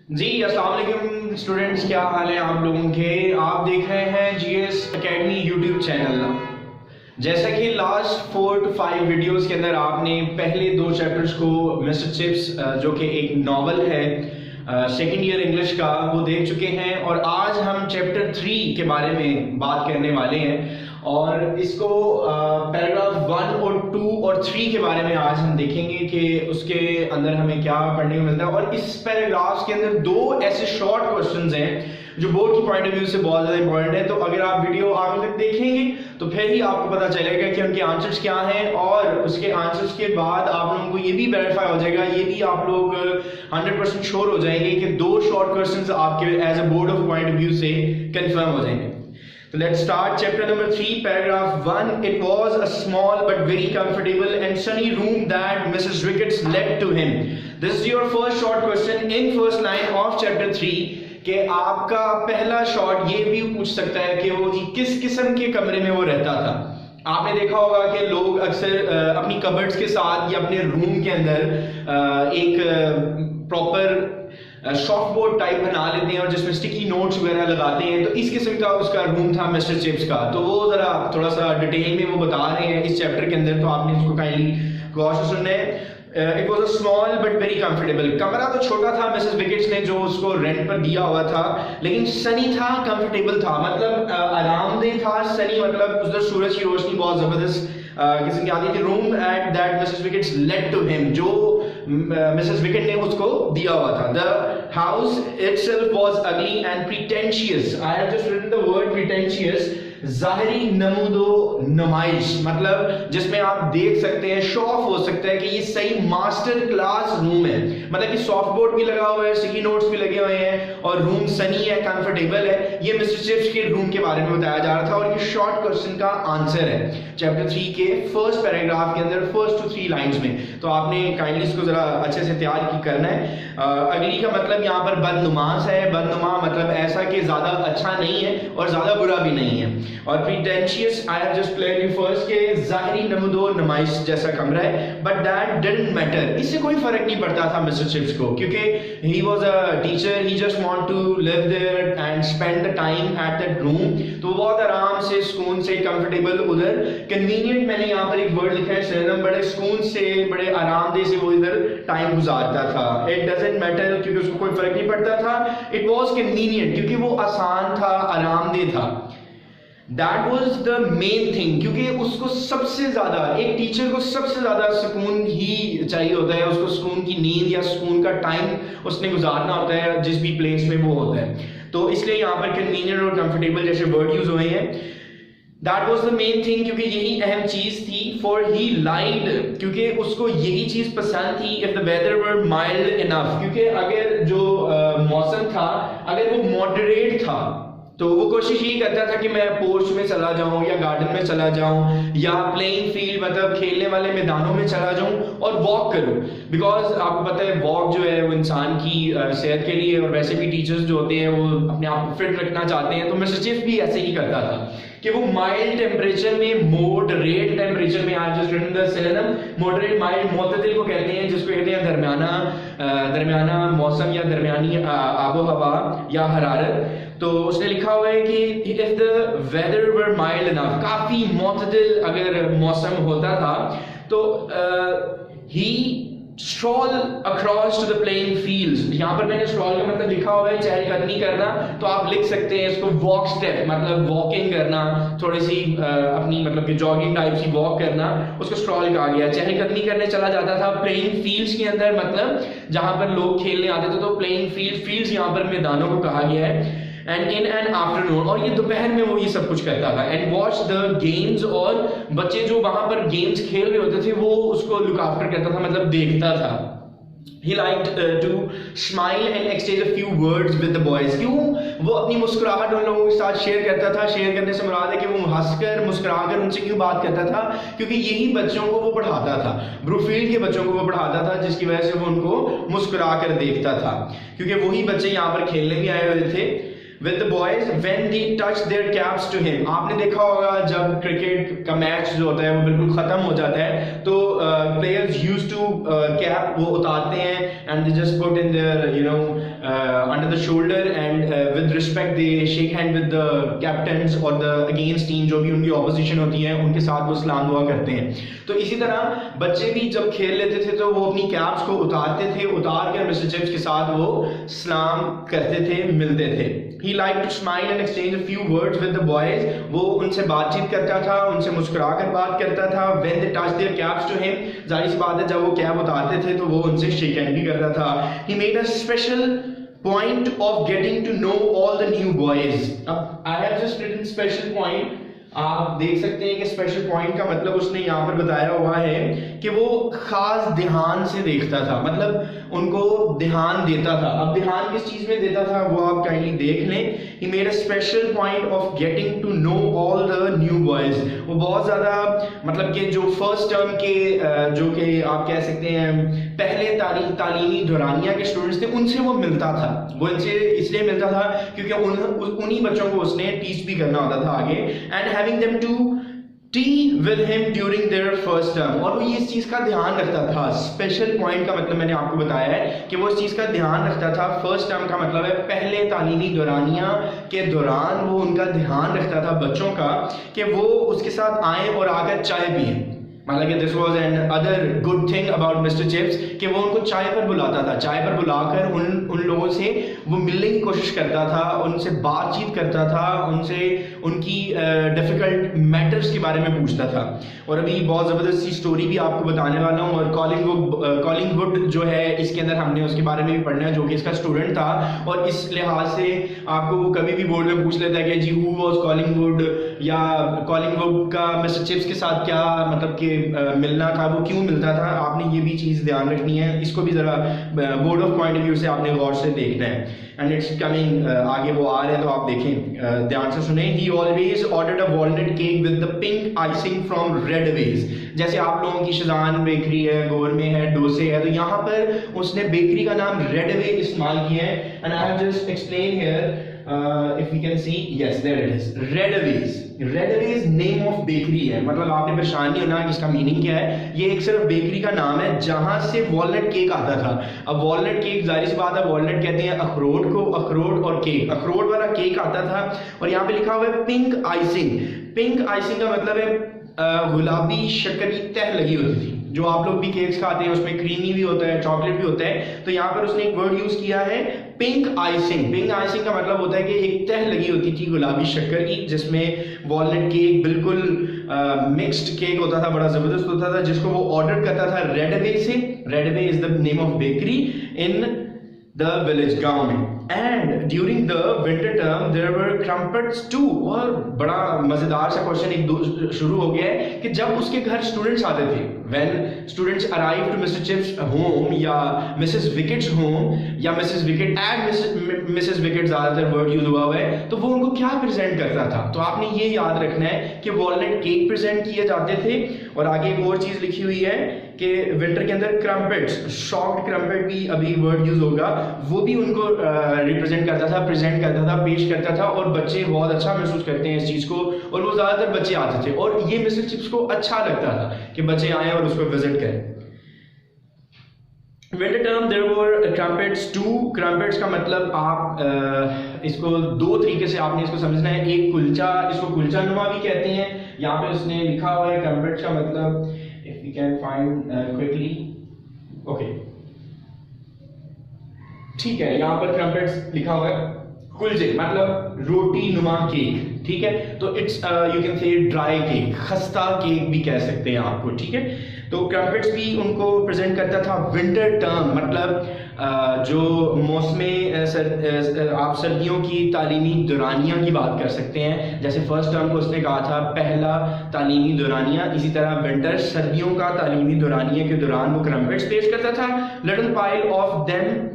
जी अस्सलाम वालेकुम स्टूडेंट्स, क्या हाल है आप लोगों के। आप देख रहे हैं जीएस एकेडमी यूट्यूब चैनल। जैसा कि लास्ट 4 to 5 वीडियोस के अंदर आपने पहले 2 चैप्टर्स को मिस्टर चिप्स जो कि एक नॉवल है सेकेंड ईयर इंग्लिश का, वो देख चुके हैं और आज हम चैप्टर 3 के बारे में बात करने वाले हैं और इसको पैराग्राफ 1 और 2 और 3 के बारे में आज हम देखेंगे कि उसके अंदर हमें क्या पढ़ने को मिलता है। और इस पैराग्राफ के अंदर 2 ऐसे शॉर्ट क्वेश्चंस हैं जो बोर्ड की पॉइंट ऑफ व्यू से बहुत ज्यादा इंपॉर्टेंट है। तो अगर आप वीडियो आगे तक देखेंगे तो फिर ही आपको पता चलेगा कि उनके आंसर्स क्या हैं और उसके आंसर्स के बाद आप लोगों को ये भी वेरीफाई हो जाएगा, ये भी आप लोग 100% श्योर हो जाएंगे कि 2 शॉर्ट क्वेश्चंस आपके as a board of point of view से कंफर्म हो जाएंगे। So let's start chapter number 3, paragraph 1. It was a small but very comfortable and sunny room that Mrs. Ricketts led to him. This is your first short question in first line of chapter 3. कि आपका पहला shot ये भी पूछ सकता है कि वो जी किस किस्म के कमरे में वो रहता था। आपने देखा होगा कि लोग अक्सर अपनी कबर्ड्स के साथ या अपने रूम के अंदर एक प्रॉपर सॉफ्ट बोर्ड टाइप बना लेते हैं और जिसमें स्टिकी नोट्स वगैरह लगाते हैं। तो इस किस्म का उसका रूम था मिस्टर चिप्स का। तो वो जरा थोड़ा सा डिटेल में वो बता रहे हैं इस चैप्टर के अंदर, तो आपने इसको काइंडली गौर से सुनना है। It was a small but very comfortable. कमरा तो छोटा था मिसेस विकेट्स ने जो उसको रेंट पर दिया हुआ था, लेकिन सनी था, कंफर्टेबल था, मतलब आरामदेह था। सनी मतलब उधर सूरज की रोशनी बहुत जबरदस्त किस्म की आती थी। Room at that Mrs Wicket's led to him, जो मिसेस विकेट ने उसको दिया हुआ था। The house itself was ugly and pretentious. I have just written the word pretentious. जाहिरी नमूदो नुमाइश, मतलब जिसमें आप देख सकते हैं, शो ऑफ हो सकता है कि ये सही मास्टर क्लास रूम है। मतलब कि सॉफ्ट बोर्ड भी लगा हुआ है, स्टिकी नोट्स भी लगे हुए हैं और रूम सनी है, कंफर्टेबल है। ये मिस्टर चिप्स के रूम के बारे में बताया जा रहा था और ये शॉर्ट क्वेश्चन का आंसर है चैप्टर 3 के फर्स्ट पैराग्राफ के अंदर, फर्स्ट टू 3 लाइंस में। तो आपने काइंडली इसको जरा अच्छे से तैयार की करना है। अगली का मतलब यहाँ पर बदनुमास है। बदनुमा मतलब ऐसा कि ज्यादा अच्छा नहीं है और ज्यादा बुरा भी नहीं है। और pretentious I have just played you first के जाहिरी नमूदो नुमाइश जैसा कमरा है, बट दैट डिडंट मैटर। इससे कोई फर्क नहीं पड़ता था मिस्टर चिप्स को, क्योंकि he was a teacher, he just want to live there and spend the time at that room. तो बहुत आराम से, सुकून से, कंफर्टेबल उधर। कन्वीनियंट मैंने यहाँ पर एक वर्ड लिखा है सिनोनिम, बड़े सुकून से, बड़े आरामदेह से वो इधर टाइम गुजारता था। इट डजंट मैटर, क्योंकि उसको कोई फर्क नहीं पड़ता था। इट वाज कन्वीनियंट, क्योंकि वो आसान था, आरामदेह था। That was the main thing, क्योंकि उसको सबसे ज्यादा, एक टीचर को सबसे ज्यादा सुकून ही चाहिए होता है। उसको सुकून की नींद या सुकून का टाइम उसने गुजारना होता है जिस भी प्लेस में वो होता है। तो इसलिए यहाँ पर कन्वीनियंट और कंफर्टेबल जैसे वर्ड यूज हुए हैं। That was the main thing, क्योंकि यही अहम चीज थी। For he lied, क्योंकि उसको यही चीज पसंद थी। If the weather were mild enough, क्योंकि अगर जो मौसम था अगर वो मॉडरेट था तो वो कोशिश यही करता था कि मैं पोर्च में चला जाऊं या गार्डन में चला जाऊं या प्लेइंग फील्ड मतलब खेलने वाले मैदानों में चला जाऊं और वॉक करूं। बिकॉज आपको पता है वॉक जो है वो इंसान की सेहत के लिए, और वैसे भी टीचर्स जो होते हैं वो अपने आप को फिट रखना चाहते हैं। तो मिस्टर चिप्स भी ऐसे ही करता था कि वो माइल्ड टेम्परेचर में, मॉडरेट टेम्परेचर में, आज just written the synonym moderate, mild मोतदिल को कहते हैं, जिसको कहते हैं दरमियाना मौसम या दरमियानी आबो हवा या हरारत। तो उसने लिखा हुआ है कि if the weather were mild enough, काफी मोतदिल अगर मौसम होता था तो he stroll across to the playing fields. यहाँ पर मैंने स्ट्रॉल का मतलब लिखा हुआ है चहलकदमी करना, तो आप लिख सकते हैं इसको वॉक स्टेप, मतलब वॉकिंग करना, थोड़ी सी अपनी मतलब कि जॉगिंग टाइप सी वॉक करना, उसको स्ट्रॉल कहा गया। चहलकदमी करने चला जाता था प्लेइंग फील्ड्स के अंदर, मतलब जहां पर लोग खेलने आते थे। तो प्लेइंग फील्ड्स यहाँ पर मैदानों को कहा गया है। एंड इन एन आफ्टरनून, और ये दोपहर में वो ये सब कुछ करता था। एंड वॉच द गेम्स, और बच्चे जो वहां पर गेम्स खेल रहे होते थे वो उसको लुक आफ्टर करता था, मतलब देखता था। He liked to smile and exchange a few words with the boys. क्यों वो अपनी मुस्कुराहट उन लोगों के साथ शेयर करता था। शेयर करने से मुराद है कि वो हंसकर, मुस्कुराकर उनसे क्यों बात करता था, क्योंकि यही बच्चों को वो पढ़ाता था। ब्रूफील्ड के बच्चों को वो पढ़ाता था, जिसकी वजह से वो उनको मुस्कुरा कर देखता था, क्योंकि वही बच्चे यहाँ पर खेलने भी आए हुए थे। with the boys when they touch their caps to him. आपने देखा होगा जब क्रिकेट का मैच जो होता है वो बिल्कुल खत्म हो जाता है तो players used to cap वो उतारते हैं and they just put in their under the shoulder and with respect they shake hand with the captains or the against team जो भी उनकी opposition होती है उनके साथ वो सलाम दुआ करते हैं। तो इसी तरह बच्चे भी जब खेल लेते थे तो वो अपनी कैप्स को उतारते थे, उतार कर मिस्टर चिप्स के साथ वो सलाम करते थे, मिलते थे। He liked to smile and exchange a few words with the boys. वो उनसे बातचीत करता था, उनसे मुस्कुरा कर बात करता था। When they touched their caps to him, जाहिर सी बात है जब वो कैप उतारते थे तो वो उनसे shake hand भी करता था। He made a special point of getting to know all the new boys. अब I have just written special point. आप देख सकते हैं कि स्पेशल पॉइंट का मतलब उसने यहाँ पर बताया हुआ है कि वो खास ध्यान से देखता था, मतलब उनको ध्यान देता था। अब ध्यान किस चीज में देता था वो आप काइंडली देख लें। He made a special point of getting to know all the new boys. वो बहुत ज्यादा मतलब कि जो फर्स्ट टर्म के जो कि आप कह सकते हैं पहले तालीमी दौरानिया के स्टूडेंट्स थे उनसे वो मिलता था। वो इनसे इसलिए मिलता था क्योंकि उन्हीं बच्चों को उसने टीच भी करना होता था आगे। And having them to tea with him during their first term, और वो ये इस चीज का ध्यान रखता था। स्पेशल पॉइंट का मतलब मैंने आपको बताया है कि वो इस चीज का ध्यान रखता था। फर्स्ट टर्म का मतलब है पहले तालीमी दौरानिया के दौरान वो उनका ध्यान रखता था बच्चों का कि वो उसके साथ आए और आकर चाय पिए। मतलब कि this was an other good thing about mister chips कि वो उनको चाय पर बुलाता था, चाय पर बुलाकर उन लोगों से वो मिलने की कोशिश करता था, उनसे बातचीत करता था, उनसे उनकी डिफिकल्ट मैटर्स के बारे में पूछता था। और अभी बहुत ज़बरदस्त सी स्टोरी भी आपको बताने वाला हूँ। और कॉलिंगवुड जो है इसके अंदर हमने उसके बारे में भी पढ़ना है जो कि इसका स्टूडेंट था। और इस लिहाज से आपको वो कभी भी बोर्ड में पूछ लेता है कि जी हु वाज कॉलिंगवुड, या कॉलिंगवुड का मिस्टर चिप्स के साथ क्या मतलब कि मिलना था, वो क्यों मिलता था। आपने ये भी चीज़ ध्यान रखनी है, इसको भी ज़रा board of point of view से आपने गौर से देखना है। एंड इट्स कमिंग, आगे वो आ रहे हैं तो आप देखें, ध्यान से सुने। He always ordered a walnut cake with the pink icing from Redways. जैसे आप लोगों की शिजान बेकरी है, गोर में है, डोसे है, तो यहाँ पर उसने बेकरी का नाम रेडवे इस्तेमाल किया है। And I have just explain here if we can see, yes there it is, Redways name of bakery है। मतलब आपने परेशान नहीं होना कि इसका मीनिंग क्या है, ये एक सिर्फ बेकरी का नाम है जहां से वॉलनट केक आता था। अब वॉलनट केक जाहिर सी बात है, वॉलनट कहते हैं अखरोट को, अखरोट और केक, अखरोट वाला केक आता था। और यहाँ पे लिखा हुआ है पिंक आइसिंग। पिंक आइसिंग का मतलब है गुलाबी शक्कर की तह लगी होती थी। जो आप लोग भी केक्स खाते हैं उसमें क्रीमी भी होता है, चॉकलेट भी होता है। तो यहाँ पर उसने एक वर्ड यूज किया है पिंक आइसिंग। पिंक आइसिंग का मतलब होता है कि एक तह लगी होती थी गुलाबी शक्कर की, जिसमें वॉलनट केक बिल्कुल मिक्स्ड केक होता था, बड़ा जबरदस्त होता था, जिसको वो ऑर्डर करता था रेडवे से। Redway is the name of bakery in the village गांव में। and during the winter term there were crumpets too। और बड़ा मजेदार सा क्वेश्चन एक शुरू हो गया है कि जब उसके घर स्टूडेंट्स आते थे, when students arrived to Mr. Chip's home या Mrs. Wickett's home या Mrs. Wickett and Mrs. Wickett ज्यादातर वर्ड यूज हुआ है, तो वो उनको क्या प्रेजेंट करता था। तो आपने ये याद रखना है कि वॉलनट केक प्रेजेंट किए जाते थे। और आगे एक और चीज लिखी हुई है कि विंटर के अंदर क्रम्पेट्स, शॉक्ड क्रम्पेट भी अभी वर्ड यूज होगा, वो भी उनको रिप्रेजेंट करता था, प्रेजेंट करता था, पेश करता था। और बच्चे बहुत अच्छा महसूस करते हैं इस चीज को, और वो ज्यादातर बच्चे आते थे और ये मिस्टर चिप्स को अच्छा लगता था कि बच्चे आए और उसको विजिट करें। Winter term there were crumpets too. Crumpets का मतलब आप इसको दो तरीके से आपने इसको समझना है। एक कुलचा, इसको कुलचा नुमा भी कहते हैं। यहाँ पे उसने लिखा हुआ है क्रम्पेट्स का मतलब, if we can find quickly, okay ठीक है, यहाँ पर क्रम्पेट्स लिखा हुआ है कुलचे मतलब रोटी नुमा केक, ठीक है। तो it's you can say dry cake, खस्ता केक भी कह सकते हैं आपको, ठीक है। तो क्रम्पेट्स भी उनको प्रेजेंट करता था। विंटर टर्म मतलब जो मौसम आप सर्दियों की तालीमी दौरानिया की बात कर सकते हैं। जैसे फर्स्ट टर्म को उसने कहा था पहला तालीमी दौरानिया, इसी तरह विंटर सर्दियों का तालीमी दौरानिया के दौरान वो क्रम्पेट्स पेश करता था। Little pile of them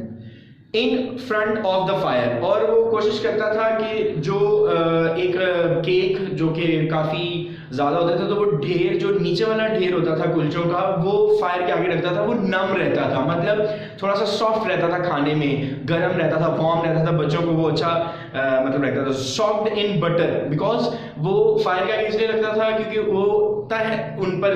in front of the fire. और वो कोशिश करता था कि जो एक केक जो कि काफ़ी ज़्यादा होते थे तो वो ढेर, जो नीचे वाला ढेर होता था कुलचों का, वो फायर के आगे रखता था, वो नम रहता था, मतलब थोड़ा सा सॉफ्ट रहता था, खाने में गर्म रहता था, वार्म रहता था, बच्चों को वो अच्छा मतलब रहता था। सॉफ्ट इन बटर, बिकॉज वो फायर के आगे इसलिए रखता था क्योंकि वो तह उन पर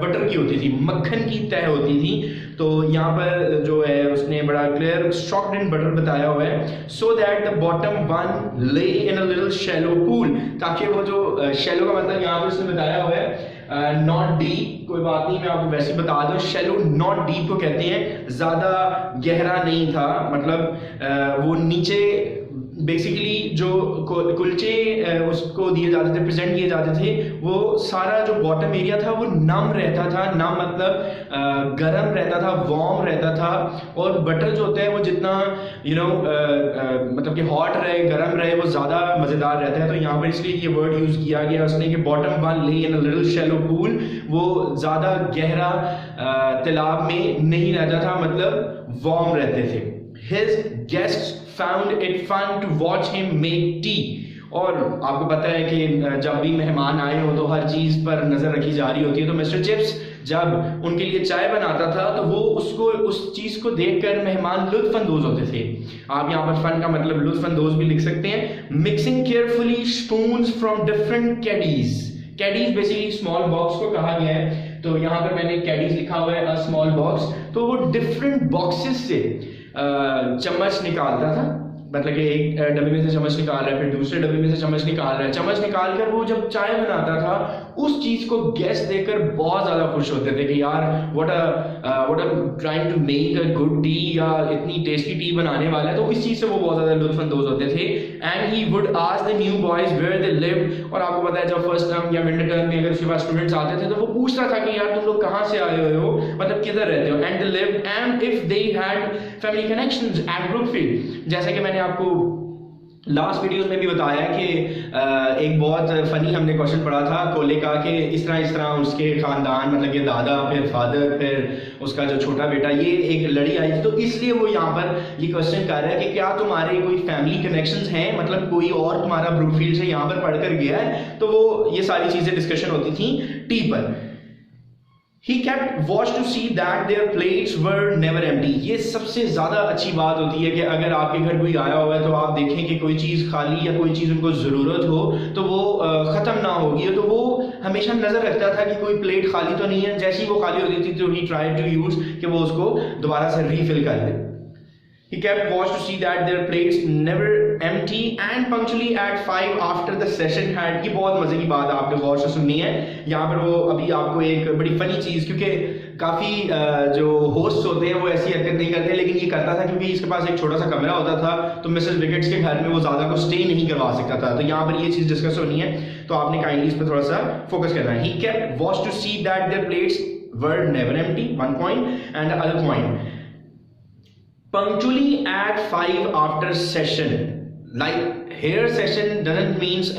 बटर की होती थी, मक्खन की तह होती थी। तो यहाँ पर जो है उसने बड़ा क्लियर सॉफ्ट इन बटर बताया हुआ है, so that the bottom one ले इन अ लिटिल शैलो पूल, ताकि वो जो शैलो का मतलब यहाँ पर उसने बताया हुआ है नॉट डीप, कोई बात नहीं, मैं आपको वैसे बता दूं, शैलो नॉट डीप को कहते हैं, ज्यादा गहरा नहीं था, मतलब वो नीचे बेसिकली जो कुलचे उसको दिए जाते थे, प्रेजेंट किए जाते थे, वो सारा जो बॉटम एरिया था वो नम रहता था, नम मतलब गरम रहता था, वार्म रहता था। और बटर जो होता है वो जितना मतलब कि हॉट रहे, गरम रहे, वो ज़्यादा मज़ेदार रहता है। तो यहाँ पर इसलिए ये वर्ड यूज़ किया गया उसने कि बॉटम वन ले इन अ लिटिल शैलो पूल, वो ज़्यादा गहरा तालाब में नहीं रहता था, मतलब वार्म रहते थे। His guests found it fun to watch him make tea. और आपको पता है कि जब भी मेहमान आए हो तो हर चीज़ पर नज़र रखी जा रही होती है। तो मिस्टर चिप्स जब उनके लिए चाय बनाता था तो वो उसको उस चीज़ को देखकर मेहमान लुत्फानंदोज होते थे। आप यहाँ पर फन का मतलब लुत्फानंदोज भी लिख सकते हैं। Mixing carefully spoons from different Caddy's, Caddy's basically small box को कहा गया है, तो यहाँ पर मैंने कैडीज लिखा हुआ है, अ स्मॉल बॉक्स। तो वो डिफरेंट बॉक्सेस से चम्मच निकालता था, मतलब कि एक डब्बे में से चम्मच निकाल रहा है, फिर दूसरे डब्बे में से चम्मच निकाल रहा है, चम्मच निकाल कर वो जब चाय बनाता था उस चीज को गेस्ट देखकर बहुत ज्यादा खुश होते थे कि यार what trying to make a good tea, या इतनी टेस्टी टी बनाने वाला है। तो इस चीज से वो बहुत ज्यादा लुत्फानंदोज होते थे। And he would ask the new boys where they lived, और आपको पता है जब फर्स्ट टर्म या मिड टर्म में अगर उसके पास स्टूडेंट्स आते थे तो वो पूछता था कि यार तुम लोग कहाँ से आए हुए हो, मतलब किधर रहते हो, and they lived and if they had family connections eight Brookfield. जैसे कि मैंने आपको लास्ट वीडियोस में भी बताया कि एक बहुत फनी हमने क्वेश्चन पढ़ा था कोले का, कि इस तरह उसके खानदान, मतलब कि दादा, फिर फादर, फिर उसका जो छोटा बेटा, ये एक लड़ी आई थी। तो इसलिए वो यहाँ पर ये क्वेश्चन कर रहा है कि क्या तुम्हारे कोई फैमिली कनेक्शंस हैं, मतलब कोई और तुम्हारा ब्रुकफील्ड से यहाँ पर पढ़कर गया है। तो वो ये सारी चीजें डिस्कशन होती थी टी पर। He kept watch to see that their plates were never empty. ये सबसे ज़्यादा अच्छी बात होती है कि अगर आपके घर कोई आया हुआ है तो आप देखें कि कोई चीज़ खाली या कोई चीज़ उनको ज़रूरत हो तो वो ख़त्म ना होगी। तो वो हमेशा नज़र रखता था कि कोई प्लेट खाली तो नहीं है। जैसे ही वो खाली होती थी तो he tried to use कि वो उसको दोबारा से रीफिल कर दे। He kept watch to see that their plates never empty and punctually at 5 after the session had, ये बहुत मजे की बात है, आपने गौर से सुननी है। यहाँ पर वो अभी आपको एक बड़ी फनी चीज, क्योंकि काफी जो होस्ट होते हैं वो ऐसी हरकत नहीं करते, लेकिन ये करता था क्योंकि इसके पास एक छोटा सा कमरा होता था, तो मिसेस विकेट्स के घर में वो ज्यादा को स्टे नहीं करवा सकता था। तो यहाँ पर ये चीज डिस्कस होनी है, तो आपने काइंडली इस पर थोड़ा सा फोकस करना है। He kept watch to see that their plates were never empty, one point, and the other point, punctually at 5 after session, like here session doesn't means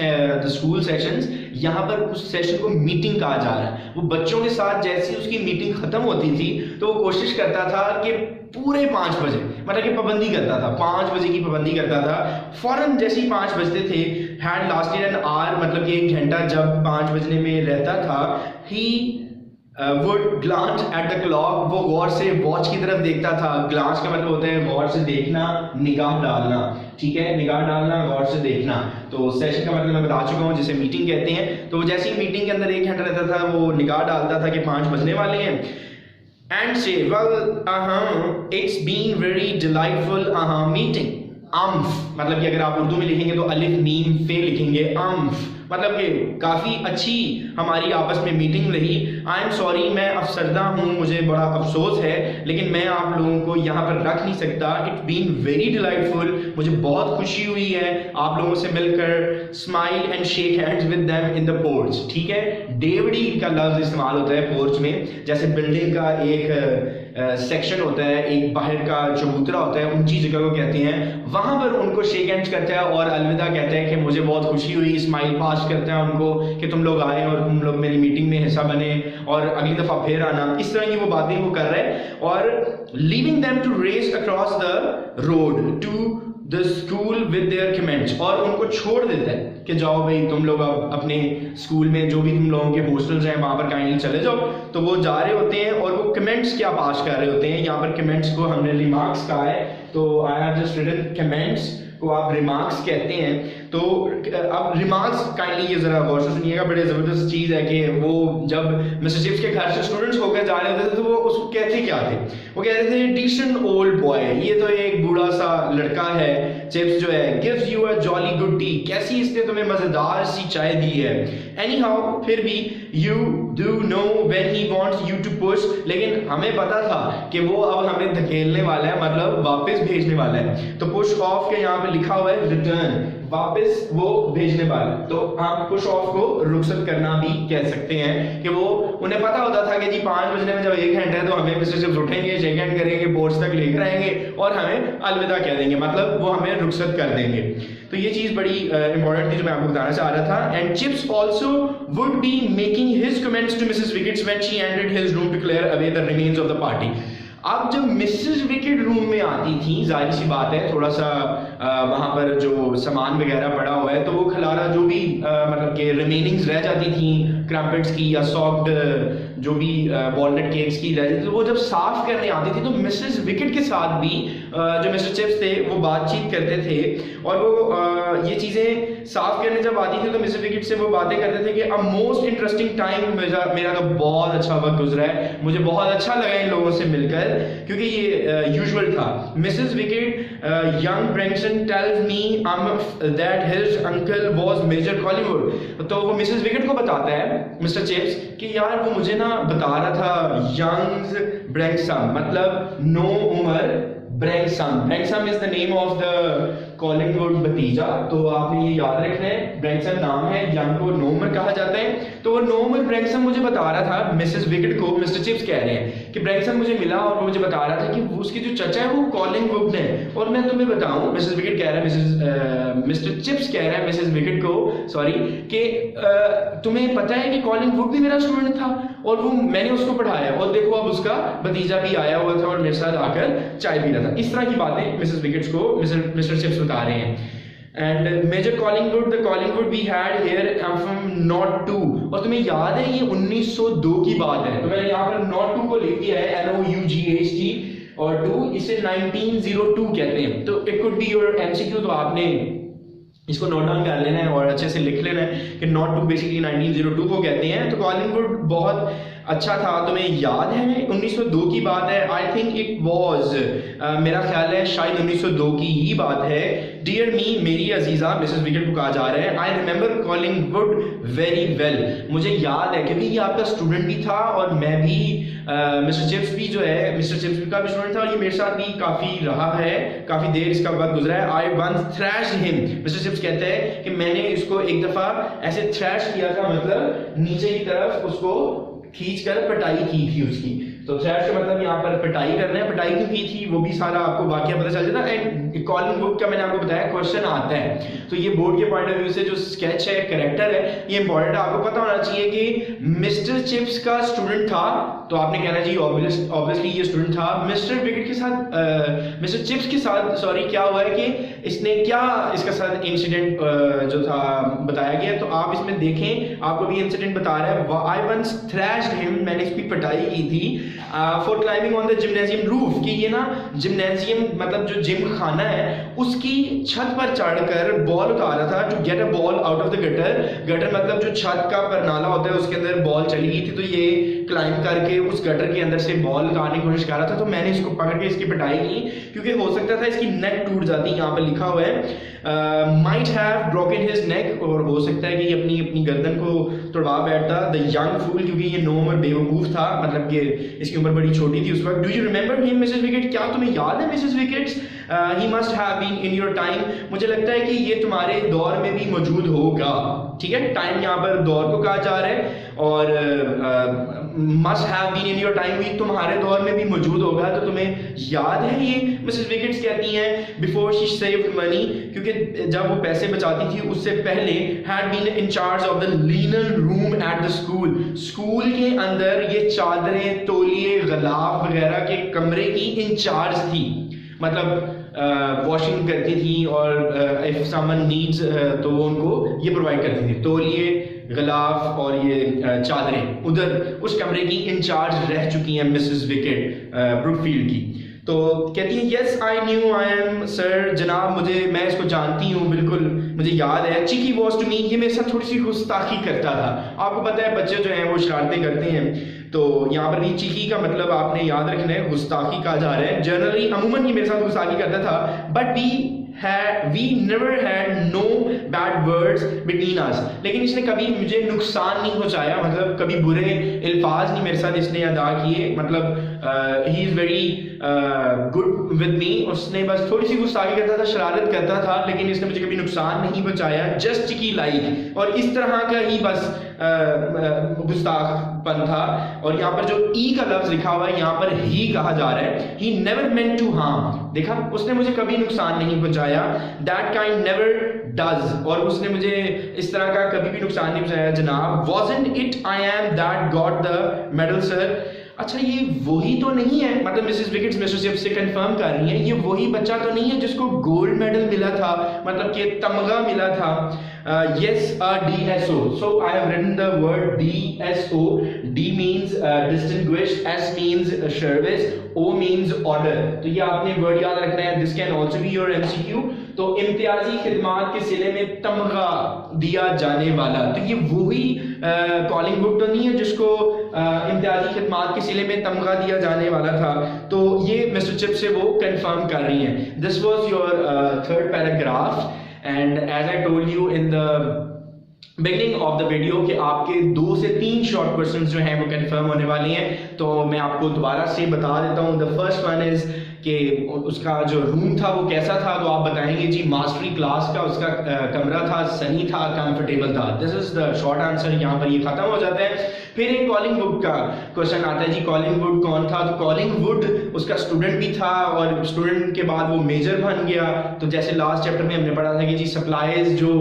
the school sessions, यहाँ पर उस session को meeting कहा जा रहा है। वो बच्चों के साथ जैसे उसकी मीटिंग खत्म होती थी तो वो कोशिश करता था कि पूरे 5 बजे, मतलब कि पाबंदी करता था, 5 बजे की पाबंदी करता था। फौरन जैसे ही 5 बजते थे, हैड लास्टेड एन आवर, मतलब कि 1 घंटा जब 5 बजने में रहता था, he would glance at the clock, वो गौर से वॉच की तरफ देखता था। ग्लांस का मतलब होता है गौर से देखना, निगाह डालना, ठीक है, निगाह डालना, गौर से देखना। तो सेशन का मतलब मैं बता चुका हूँ, जिसे मीटिंग कहते हैं। तो जैसे ही मीटिंग के अंदर 1 घंटा रहता था वो निगाह डालता था कि 5 बजने वाले हैं। And so well it's been very delightful meeting. अम्फ मतलब कि अगर आप उर्दू में लिखेंगे तो अलिफ मीम फे लिखेंगे, अम्फ मतलब कि काफ़ी अच्छी हमारी आपस में मीटिंग रही। आई एम सॉरी, मैं अफसरदा हूँ, मुझे बड़ा अफसोस है, लेकिन मैं आप लोगों को यहाँ पर रख नहीं सकता। इट्स बीन वेरी डिलाइटफुल, मुझे बहुत खुशी हुई है आप लोगों से मिलकर। Smile and shake hands with them in the porch, ठीक है। डेवडी का लफ्ज इस्तेमाल होता है पोर्च में, जैसे बिल्डिंग का एक सेक्शन होता है, एक बाहर का चबूतरा होता है, ऊंची जगह को कहते हैं। वहां पर उनको शेक हैंड्स करता है और अलविदा कहता है कि मुझे बहुत खुशी हुई, स्माइल पास करता है उनको कि तुम लोग आए और तुम लोग मेरी मीटिंग में हिस्सा बने और अगली दफा फिर आना। इस तरह की वो बातें वो कर रहे हैं। और leaving them to race across the road to the school with their comments, और उनको छोड़ देता है कि जाओ भाई तुम लोग अब अपने स्कूल में जो भी तुम लोगों के हॉस्टल्स हैं वहां पर काइंडली चले जाओ। तो वो जा रहे होते हैं और वो कमेंट्स क्या पास कर रहे होते हैं। यहाँ पर कमेंट्स को हमने रिमार्क्स कहा है, तो I have just written comments को आप रिमार्क्स कहते हैं। तो अब रिमार्क्स काइंडली ये जरा गौर से सुनिएगा, बड़े जबरदस्त चीज है कि वो जब मिस्टर चिप्स के घर से स्टूडेंट्स होकर जा रहे होते थे तो वो उसको कहते क्या थे, वो कहते थे डिसेंट ओल्ड बॉय, ये तो एक बूढ़ा सा लड़का है चिप्स जो है, gives you a jolly good T, कैसी इसने तुम्हें मजेदार सी चाय दी है। एनी हाउ फिर भी you do know when he wants you to push, लेकिन हमें पता था कि वो अब हमें धकेलने वाला है, मतलब वापस भेजने वाला है। तो पुश ऑफ के यहाँ पे लिखा हुआ है रिटर्न, वापस वो भेजने वाला है। तो हम पुश ऑफ को रुखसत करना भी कह सकते हैं कि वो उन्हें पता होता था कि जी 5 बजने में जब 1 घंटा है तो हमें मिस्टर चिप्स उठेंगे, शेक हैंड करेंगे, बोर्ड्स तक लेकर आएंगे और हमें अलविदा कह देंगे, मतलब वो हमें रुखसत कर देंगे। तो ये चीज बड़ी इंपॉर्टेंट थी जो मैं आपको बताना चाह रहा था। And Chips also would be making his comments to Mrs Wickets when she entered his room to clear away the remains of the party. अब जब मिसेस विकेट रूम में आती थी, जाहिर सी बात है थोड़ा सा वहां पर जो सामान वगैरह पड़ा हुआ है तो वो खलारा जो भी मतलब के रिमेनिंग्स रह जाती थी क्रम्पेट्स की या सॉफ्ट जो भी वॉलनट केक्स की रह जाती थी, तो वो जब साफ करने आती थी तो मिसेस विकेट के साथ भी जो मिस्टर चिप्स थे वो बातचीत करते थे और वो ये चीजें साफ करने जब आती थी तो मिसेस विकेट से वो बातें करते थे कि अ मोस्ट इंटरेस्टिंग टाइम, मेरा तो बहुत अच्छा वक्त गुजरा है, मुझे बहुत अच्छा लगा इन लोगों से मिलकर, क्योंकि ये यूजुअल था। Mrs Wicket young Branxon tells me that his uncle was Major Collingwood, तो वो मिसेस विकेट को बताता है मिस्टर चिप्स कि यार वो मुझे ना बता रहा था यंग ब्रैंक्सन, मतलब नो उमर Branxon, Branxon is the name of the Collingwood भतीजा, तो आपने ये याद रखना है, ब्रैंक्सन नाम है, यंग को नोमर कहा जाता है। तो वो नोमर ब्रैंक्सन मुझे बता रहा था, मिसेस विकेट को मिस्टर चिप्स कह रहे हैं कि ब्रैंक्सन मुझे मिला और वो मुझे बता रहा था कि उसकी जो चचा है वो कॉलिंगवुड है, और मैं तुम्हें बताऊं, मिसेस विकेट कह रहा है, मिस्टर चिप्स कह रहा है मिसेस विकेट को, सॉरी, कि तुम्हें पता है कि कॉलिंगवुड भी मेरा स्टूडेंट था और वो मैंने उसको पढ़ाया और देखो अब उसका भतीजा भी आया हुआ था और मेरे साथ आकर चाय पी रहा था। इस तरह की बातें मिसेस विकेट्स को मिस्टर चिप्स बता रहे हैं। And Major Collingwood, the Collingwood we had here come from not 2, और तुम्हें याद है ये 1902 की बात है, तो मैंने यहाँ पर नॉट 2 को लिख दिया है NOUGHT और 2 इसे 1902 कहते हैं। तो it could be your MCQ, तो आपने इसको नोट डाउन कर लेना है और अच्छे से लिख लेना है कि नॉट 2 बेसिकली 1902 को कहते हैं। तो कॉलिंगवुड बहुत अच्छा था, तुम्हें याद है 1902 की बात है, आई थिंक इट वाज, मेरा ख्याल है शायद 1902 की ही बात है। डियर मी, मेरी अजीजा, मिसेस विकेट को कहा जा रहा है, I remember Collingwood very well, मुझे याद है क्योंकि ये आपका स्टूडेंट भी था और मैं भी मिस्टर चिप्स भी जो है मिस्टर चिप्स का भी स्टूडेंट था और ये मेरे साथ भी काफी रहा है, काफी देर इसका वक्त गुजरा है। I once thrashed him, Mister Chips कहते हैं कि मैंने इसको एक दफा ऐसे थ्रैश किया था, मतलब नीचे की तरफ उसको खींचकर पिटाई की थी उसकी। तो थ्रैश का मतलब यहाँ पर पिटाई करना है, पिटाई क्यों की थी वो भी सारा आपको वाकया पता चल जाता है। एंड कॉलिंगवुड का मैंने आपको बताया क्वेश्चन आता है, तो ये बोर्ड के पॉइंट ऑफ व्यू से जो स्केच है, कैरेक्टर है, ये इंपॉर्टेंट है, आपको पता होना चाहिए कि मिस्टर चिप्स का स्टूडेंट था, तो आपने कहना जी ऑब्वियसली ये स्टूडेंट था। मिस्टर विकेट के साथ मिस्टर चिप्स के साथ सॉरी क्या हुआ है कि इसने क्या इसका साथ इंसिडेंट जो था बताया गया, तो आप इसमें देखें, आपको भी इंसिडेंट बता रहा है। आई वंस थ्रैश्ड हिम, मैंने इसकी पिटाई की थी for climbing on the gymnasium roof, कि ये ना जिम्नेजियम मतलब जो जिम खाना है उसकी छत पर चढ़कर बॉल उतारा था to get a ball out of the gutter, gutter मतलब जो छत का परनाला होता है उसके अंदर बॉल चली गई थी, तो ये क्लाइंब करके उस गटर के अंदर से बॉल निकालने की कोशिश कर रहा था, तो मैंने इसको पकड़ के इसकी पिटाई की क्योंकि हो सकता था इसकी नेक टूट जाती, यहाँ पर लिखा हुआ है might have broken his neck, और हो सकता है कि ये अपनी गर्दन को तोड़वा बैठता। द यंग फूल, क्योंकि ये नो उम्र बेवकूफ था, मतलब कि इसकी उम्र बड़ी छोटी थी उस वक्त। Do you remember him Mrs Wicket, क्या तुम्हें याद है Mrs Wickets, he must have been in your time, मुझे लगता है कि ये तुम्हारे दौर में भी मौजूद होगा, ठीक है, टाइम यहाँ पर दौर को कहा जा रहा है, और must have been in your time भी तुम्हारे दौर में भी मौजूद होगा, तो तुम्हें याद है ये मिसेस विकेट्स कहती हैं बिफोर शी सेव्ड मनी, क्योंकि जब वो पैसे बचाती थी उससे पहले had been in charge of the linen room at the school, school के अंदर ये चादरें, तौलिए, गलाफ वगैरह के कमरे की इंचार्ज थी, मतलब वॉशिंग करती थी और इफ समवन नीड्स तो वो उनको ये प्रोवाइड करती थी। तौलिए, गिलाफ और ये चादरें उधर उस कमरे की इंचार्ज रह चुकी हैं मिसेस विकेट ब्रुकफील्ड की। तो कहती है yes I knew I am sir, जनाब मैं इसको जानती हूँ, बिल्कुल मुझे याद है। चिकी वॉज टू मी, ये मेरे साथ थोड़ी सी गुस्ताखी करता था। आपको पता है बच्चे जो हैं वो शरारतें करते हैं, तो यहाँ पर भी चिकी का मतलब आपने याद रखना है गुस्ताखी कहा जा रहा है। जनरली अमूमन ये मेरे साथ गुस्ताखी करता था, but we never had no bad words between us, लेकिन इसने कभी मुझे नुकसान नहीं पहुंचाया, मतलब कभी बुरे अल्फाज नहीं मेरे साथ इसने अदा किए, मतलब he is very good with me. उसने बस थोड़ी सी गुस्ताखी करता था, शरारत करता था, लेकिन इसने मुझे कभी नुकसान नहीं पहुंचाया। जस्ट चिकी लाइक, और इस तरह का ही बस गुस्ताखपन था। और यहाँ पर जो ई का लफ्ज लिखा हुआ है यहाँ पर ही कहा जा रहा है, he never meant to harm. देखा, उसने मुझे कभी नुकसान नहीं पहुंचाया। दैट काइंड नेवर डज, और उसने मुझे इस तरह का कभी भी नुकसान नहीं पहुंचाया जनाब। wasn't it I am that got the medal sir। अच्छा, ये वही तो नहीं है, मतलब मिसेस विकेट्स मिस्टरशिप से कंफर्म कर रही हैं, ये वही बच्चा तो नहीं है जिसको गोल्ड मेडल मिला था, मतलब कि तमगा मिला था। yes, DSO, so I have written the word DSO। D means distinguished, S means service, O means order। तो ये आपने वर्ड याद रखना है। this can also be your MCQ। तो इम्तियाजी खिदमात के सिले में तमगा दिया जाने वाला, तो ये वही कॉलिंग बुक तो नहीं है जिसको इम्तियाजी खिदमात के सिले में तमगा दिया जाने वाला था। तो ये मिस्टर चिप से वो कंफर्म कर रही हैं। This was your third paragraph, and as I told you in the beginning of the video कि आपके 2 से 3 शॉर्ट क्वेश्चंस जो हैं वो कंफर्म होने वाले हैं। तो मैं आपको दोबारा से बता देता हूँ। द फर्स्ट वन इज कि उसका जो रूम था वो कैसा था, तो आप बताएंगे जी मास्टरी क्लास का उसका कमरा था, सनी था, कंफर्टेबल था। This is the short answer, यहाँ पर ये खत्म हो जाता है। फिर एक कॉलिंग वुड का क्वेश्चन आता है जी, कॉलिंग वुड कौन था? तो कॉलिंग वुड उसका स्टूडेंट भी था, और स्टूडेंट के बाद वो मेजर बन गया। तो जैसे लास्ट चैप्टर में हमने पढ़ा था कि जी सप्लाईज जो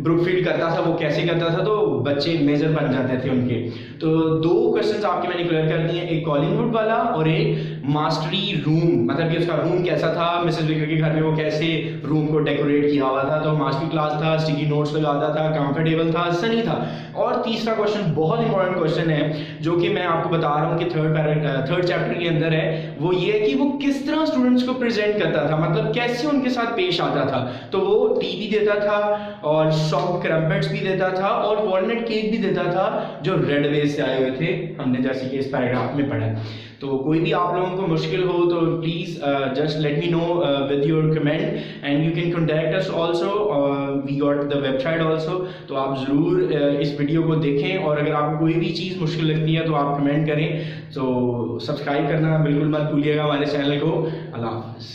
ब्रुकफील्ड करता था वो कैसे करता था, तो बच्चे मेजर बन जाते थे उनके। तो 2 क्वेश्चंस आपके मैंने क्लियर कर दिए, एक कॉलिंग वुड वाला और एक मास्टरी रूम, मतलब कि उसका रूम कैसा था, मिसेस विकेट के घर में वो कैसे रूम को डेकोरेट किया हुआ था। तो मास्टरी क्लास था, स्टिकी नोट्स लगाता था, कंफर्टेबल था, सनी था। और तीसरा क्वेश्चन बहुत इंपॉर्टेंट क्वेश्चन है जो कि मैं आपको बता रहा हूँ कि थर्ड चैप्टर के अंदर है, वो ये है कि वो किस तरह स्टूडेंट्स को प्रेजेंट करता था, मतलब कैसे उनके साथ पेश आता था। तो वो टी भी देता था और सॉफ्ट क्रम्पेट्स भी देता था और वॉलनट केक भी देता था जो रेड वेज से आए हुए थे, हमने जैसे कि इस पैराग्राफ में पढ़ा। तो कोई भी आप लोगों को मुश्किल हो तो please just let me know with your comment, and you can contact us also, we got the website also. तो आप ज़रूर इस वीडियो को देखें, और अगर आपको कोई भी चीज़ मुश्किल लगती है तो आप कमेंट करें। तो सब्सक्राइब करना बिल्कुल मत भूलिएगा हमारे चैनल को। अल्लाह हाफ़िज़।